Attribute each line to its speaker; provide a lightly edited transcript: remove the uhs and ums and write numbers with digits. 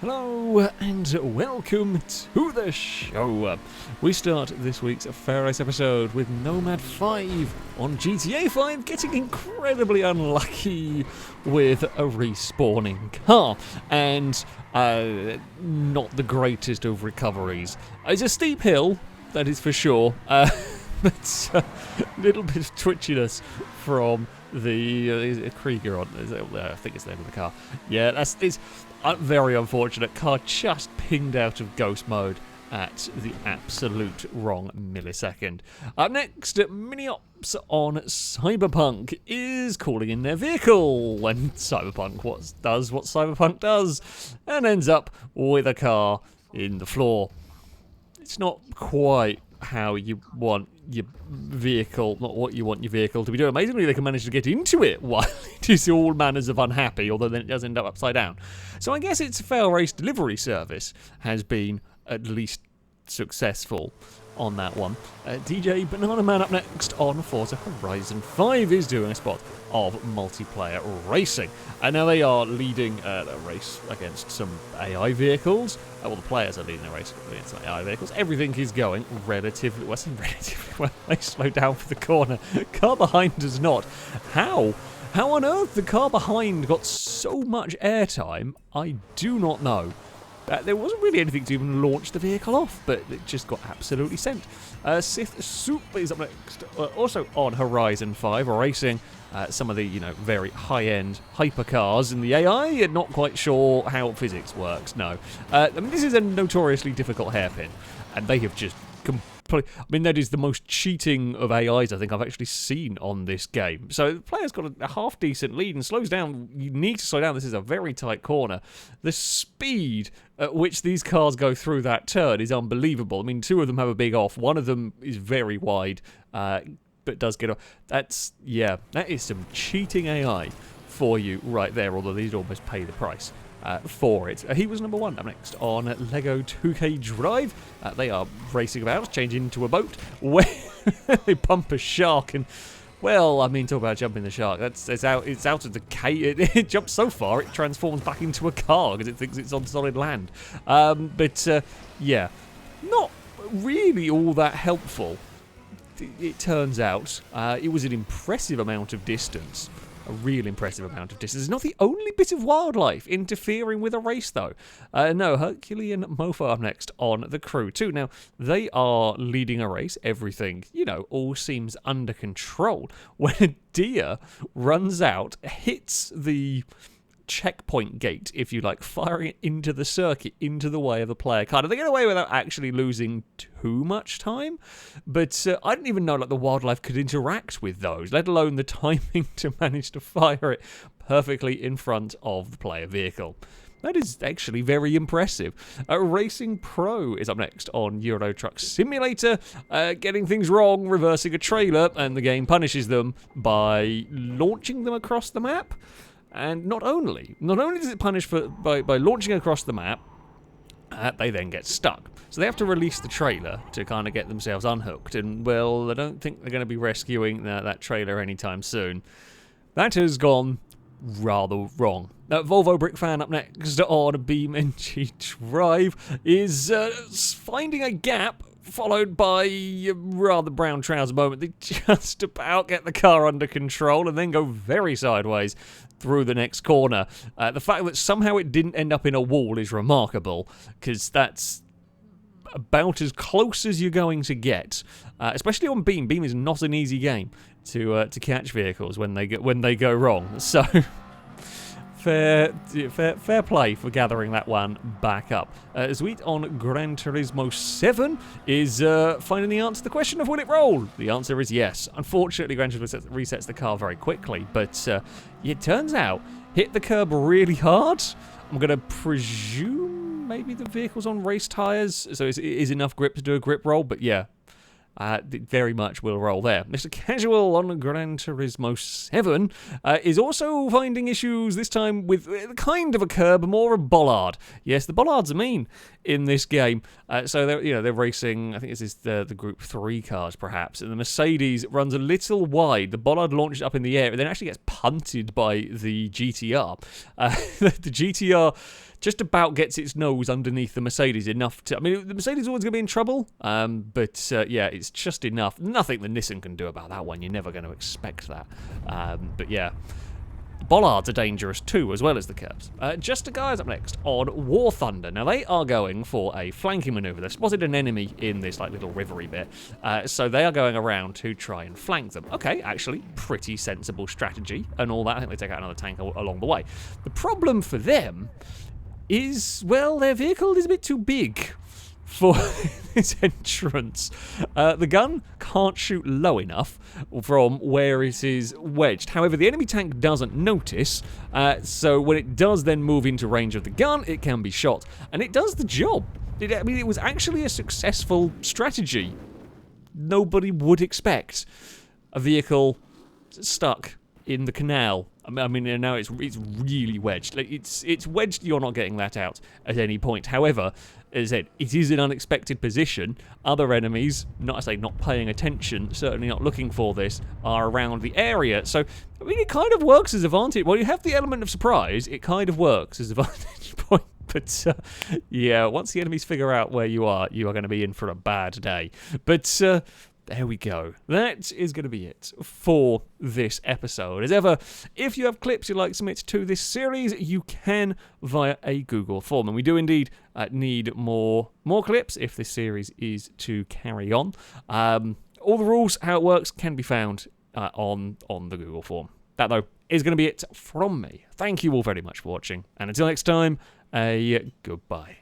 Speaker 1: Hello and welcome to the show. We start this week's FailRace episode with Nomad 5 on GTA 5 getting incredibly unlucky with a respawning car and not the greatest of recoveries. It's a steep hill, that is for sure, but a little bit of twitchiness from the Krieger on, I think it's the name of the car. Yeah, it's very unfortunate. Car just pinged out of ghost mode at the absolute wrong millisecond. Up next, Miniops on CyberPunk is calling in their vehicle when CyberPunk does what CyberPunk does and ends up with a car in the floor. It's not quite how you want your vehicle, not what you want your vehicle to be doing. Amazingly, they can manage to get into it while it is all manners of unhappy, although then it does end up upside down. So I guess its FailRace delivery service has been at least successful on that one. DJ Banana Man up next on Forza Horizon 5 is doing a spot of multiplayer racing. And now they are leading a race against some AI vehicles. Well, the players are leading a race against some AI vehicles. Everything is going relatively well. They slow down for the corner. Car behind does not. How? How on earth the car behind got so much airtime, I do not know. There wasn't really anything to even launch the vehicle off, but it just got absolutely sent. SithSooup is up next, also on Horizon 5, racing some of the very high-end hypercars in the AI. Not quite sure how physics works, no. I mean, this is a notoriously difficult hairpin, and they have just that is the most cheating of AIs I think I've actually seen on this game. So the player's got a half-decent lead and slows down. You need to slow down. This is a very tight corner. The speed at which these cars go through that turn is unbelievable. I mean, two of them have a big off. One of them is very wide, but does get off. That is some cheating AI for you right there, although they'd almost pay the price for it. He was number one. Up next on LEGO2K Drive. They are racing about, changing into a boat where they pump a shark and, well, I mean, talk about jumping the shark. It's out of the cave. It jumps so far it transforms back into a car because it thinks it's on solid land. Yeah, not really all that helpful. It turns out it was an impressive amount of distance. A real impressive amount of distance. It's not the only bit of wildlife interfering with a race, though. No, Herculeanmofol up next on The Crew, too. Now, they are leading a race. Everything, all seems under control. When a deer runs out, hits the checkpoint gate, if you like, firing it into the circuit, into the way of the player car. They get away without actually losing too much time, but I didn't even know the wildlife could interact with those, let alone the timing to manage to fire it perfectly in front of the player vehicle. That is actually very impressive. Racing Pro is up next on Euro Truck Simulator, getting things wrong, reversing a trailer, and the game punishes them by launching them across the map. And not only does it punish by launching across the map, they then get stuck. So they have to release the trailer to kind of get themselves unhooked. And, well, I don't think they're going to be rescuing that trailer anytime soon. That has gone rather wrong. Volvobrickfan up next on BeamNG Drive is finding a gap, followed by a rather brown trouser moment. They just about get the car under control and then go very sideways through the next corner. The fact that somehow it didn't end up in a wall is remarkable, because that's about as close as you're going to get, especially on Beam. Beam is not an easy game to catch vehicles when they go wrong. So fair play for gathering that one back up. Zweet on Gran Turismo 7 is finding the answer to the question of will it roll? The answer is yes. Unfortunately, Gran Turismo resets the car very quickly, but it turns out hit the curb really hard. I'm going to presume maybe the vehicle's on race tyres, so it is enough grip to do a grip roll, but yeah. It very much will roll there. Mr. Casual on Gran Turismo 7 is also finding issues, this time with kind of a curb, more a bollard. Yes, the bollards are mean in this game. So they're racing, I think this is the Group 3 cars perhaps, and the Mercedes runs a little wide. The bollard launches up in the air, and then actually gets punted by the GTR. The GTR just about gets its nose underneath the Mercedes enough to... I mean, the Mercedes is always going to be in trouble, but yeah, it's just enough. Nothing the Nissan can do about that one. You're never going to expect that. But yeah. Bollards are dangerous too, as well as the curbs. JustaGuy is up next on War Thunder. Now, they are going for a flanking maneuver. They've spotted an enemy in this like little rivery bit, so they are going around to try and flank them. Okay, actually, pretty sensible strategy and all that. I think they take out another tank along the way. The problem for them is, well, their vehicle is a bit too big for this entrance. The gun can't shoot low enough from where it is wedged. However, the enemy tank doesn't notice, so when it does then move into range of the gun, it can be shot. And it does the job. I mean, it was actually a successful strategy. Nobody would expect a vehicle stuck in the canal. I mean, now it's really wedged. Like, it's wedged. You're not getting that out at any point. However, as I said, it is an unexpected position. Other enemies, not paying attention, certainly not looking for this, are around the area. So, I mean, it kind of works as a vantage. Well, you have the element of surprise. It kind of works as a vantage point. But, yeah, once the enemies figure out where you are going to be in for a bad day. But, there we go. That is going to be it for this episode. As ever, if you have clips you'd like to submit to this series, you can via a Google form. And we do indeed need more clips if this series is to carry on. All the rules, how it works, can be found on the Google form. That, though, is going to be it from me. Thank you all very much for watching. And until next time, goodbye.